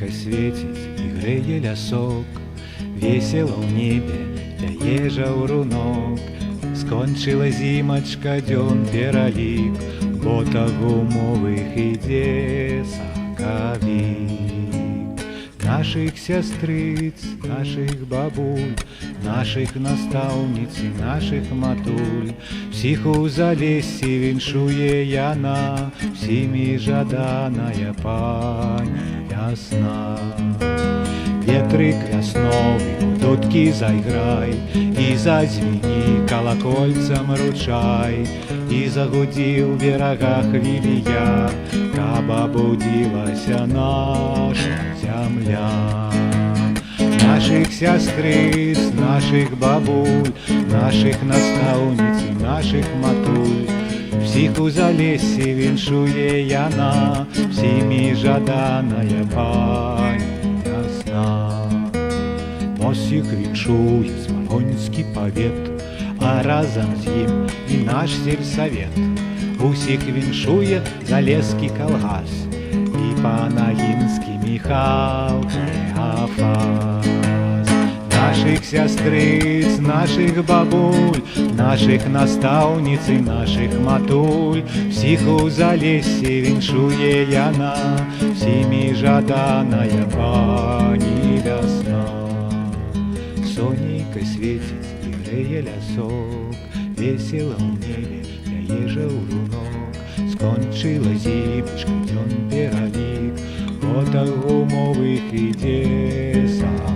Сонейка свеціць і грэе лясок, весела ў небе пяе жаўрунок. Скончыла зімачка, дзён пералік, бо гумовых ідзе сакавік. Нашых сястрыц, нашых бабуль, нашых настаўніц і нашых матуль, всіх у залессі віншуе яна, всімі жаданая пані вясна. Ветрык вясновы, дудкі зайграй, і зазвіні калакольцам ручай, і загудзі ў берагах вілія, каб абудзілася наша зямля. Нашых сястрыц, нашых бабуль, нашых настаўніц і нашых матуль, всіх у залессі віншуе яна, всімі жаданая пані вясна. Мосік віншуе Смалонскі павет, а разам з ім і наш сельсавет. Усіх віншуе Залескі калгас і Панагінскі Міхал Клеафас. Нашых сястрыц, нашых бабуль, нашых настаўніц і нашых матуль, всіх у залессі віншуе яна, всімі жаданая пані вясна. Сонейка свеціць і грэе лясок, весела ў небе пяе жаўрунок. Скончыла зімачка, дзён пералік, бо гумовых ідзе сакавік.